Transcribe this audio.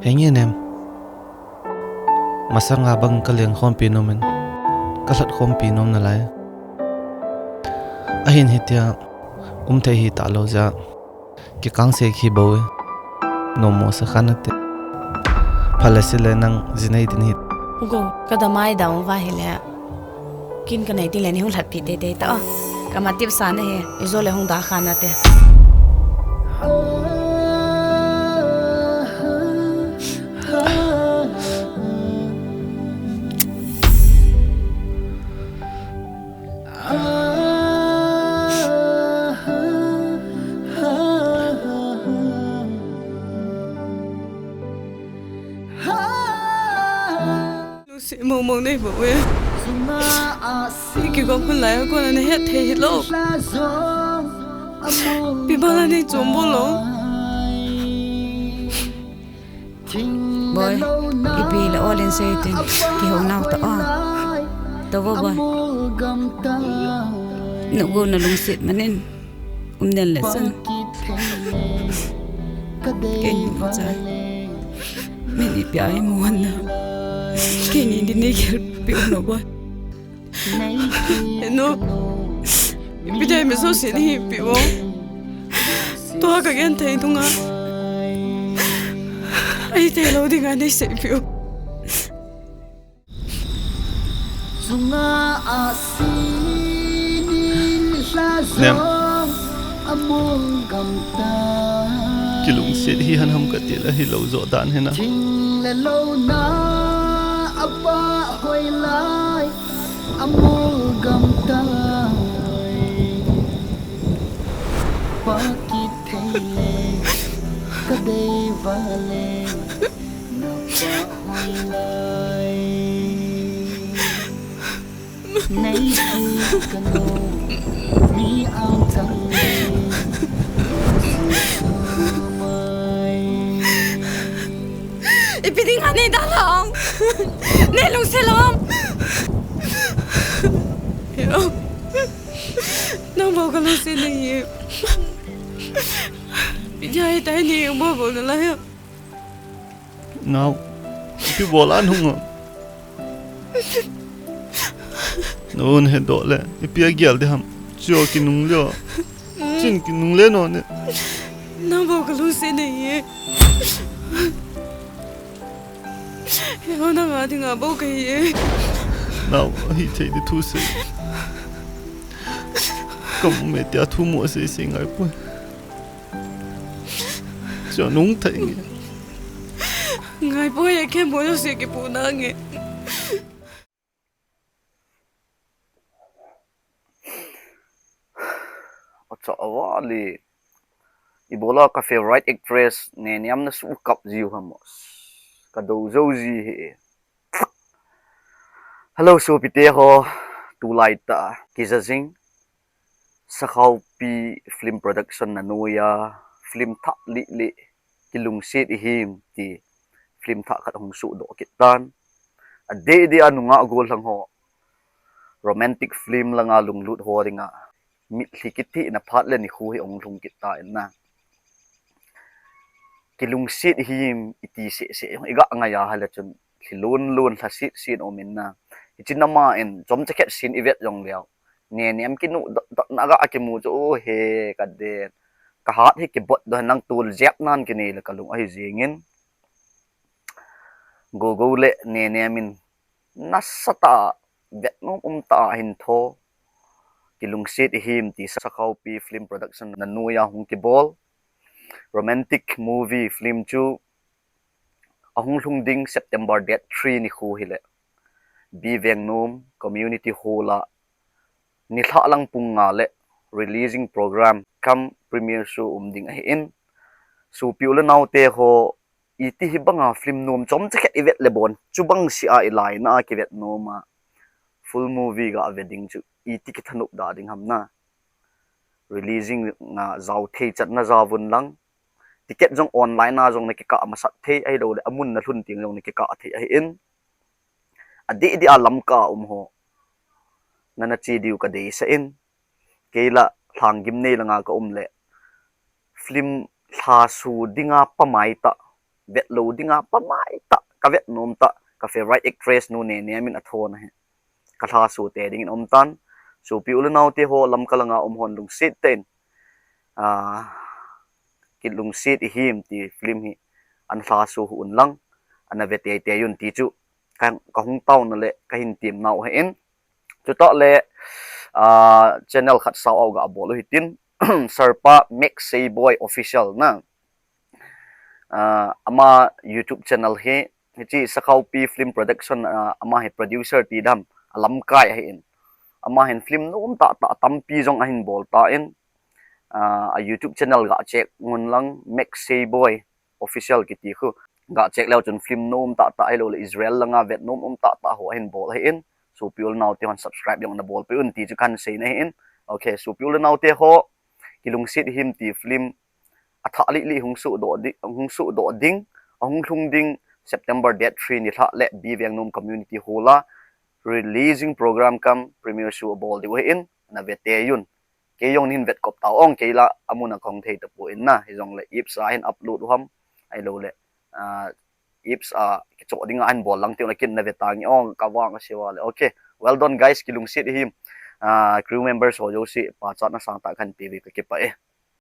anh em mà sang bang kaliang khom pinomen kalat khom pinom na lai ahin hitia thei hi ta lo ja ki kang se khi bo no mo sa khanate phalasile nang zinai din hi go kadamai daw va hele kin kanai ti leni hung that pi te te ta kamatip sa ne he izole hung da khana te mong mong đây bộ ấy cái con con lại con này hết thế lắm bị bao lần đi trốn bộ lắm boy cái bị là all in say thì cái hôm nào tao vô boy nó go nó lung xịt mà nên nên là sân cái gì mà trái mình đi bia em muốn cái gì đi này cái biểu nó boy nó bây giờ mình số tiền đi biểu tôi cả cái thấy đúng không ai thấy lâu thì anh ấy sẽ biểu nem ki lungset hi han ham ka tela hi lo zo dan hena apa hoi lai amul gam tai pakit thele kadai vale na pa hoi lai nei tu kanu mi ang tang Ipiding aneh dalam, nelung selam. Yo, nang bawa kalau sini, bijaya tadi ni yang bawa lah ya. nào pi bolan hung non he dole pi agial de ham cho ki nung lyo chin ki nung le no ne nang bawa kalau sini. Yo nang ada ngabau kaya. nào hi thei de thu se kom me tia thu mo se se ngai pu cho nung thei Ngai boy ya ken boy se ke punange. Acha awali ibola ka favorite actress ne niam na su kap jiu hamos ka do zo ji he hello so pite ho tu lai ta kizazing sakhau pi film production na noya film tha li li kilungset ihim ti film tha khat hong su do kitan ade de anunga gol lang ho romantic film langa lunglut ho ringa mi thikiti na phat le ni khu hi ong lung kita na kilungset ihim iti se se iga anga ya hala chun thilun lun thasit sin omin na ichinama en jom jacket sin ivet jong liao ne niam kinu naga akimu jo he kadde ka hat hi ki bot do nang tul jep nan kini la kalung ai jingin go go le ne niamin nasata Vietnam ta hin tho kilungset ihim ti sakhau pi film production na nuya hung ki bol romantic movie film chu ahung lung ding September date 3 ni khu hile B.Vengnom community hall ni tha lang punga le releasing program kam premiere show ding hi in su piula naute ho iti hibanga film nom chom cheket event lebon chubang si a ilai na ki Vietnam full movie ga wedding chu iti ki thanup da ding hamna releasing nga zau thei chat na zawun lang ticket jong online na jong ne ki ka masat thei ai do le amun na thun ting jong ne ki ka thei ai in adi di alam ka ho nana chi diu ka de sa in keila thanggim nei langa ka le film tha su dinga pamai ta vet lo dinga pamai ta ka Vietnam ta ka favorite actress nu ne ne min athon he ka tha su te ding om tan su pi ul nau te ho lam kalanga hon lung sit ten ki lung sit ihim ti film hi an tha su hun lang ana vete te yun ti chu kan ka hung tau na le ka hin tim nau he in chu to le channel khat sao au ga bolo hitin sarpa make say boy official na ama YouTube channel he chi sakau pi film production ama he producer ti dam alam kai he in ama hen film num ta tampi jong a hin bol ta in a YouTube channel ga check ngun lang make say boy official ki ti khu ga check leo chun film num ta ai lo Israel langa Vietnam ta ho hin bol he in so piul now te on subscribe yong na bol pe un ti chu kan sei na in okay so piul now te ho kilung sit him ti film atha li hung su do ding hung thung ding September date 3 ni tha le B.Vengnom community hall releasing program kam premiere show bol de in na vete yun ke yong nin vet kop ta ong ke la amuna khong thei ta pu in na hi jong le if sa hin upload hom ai lo le if sa ke cho ding an bol lang te la kin na vetang ong ka wang a sewa le okay well done guys kilung sit him crew members ho jo si pa chat na sang ta khan tv ka ke pa e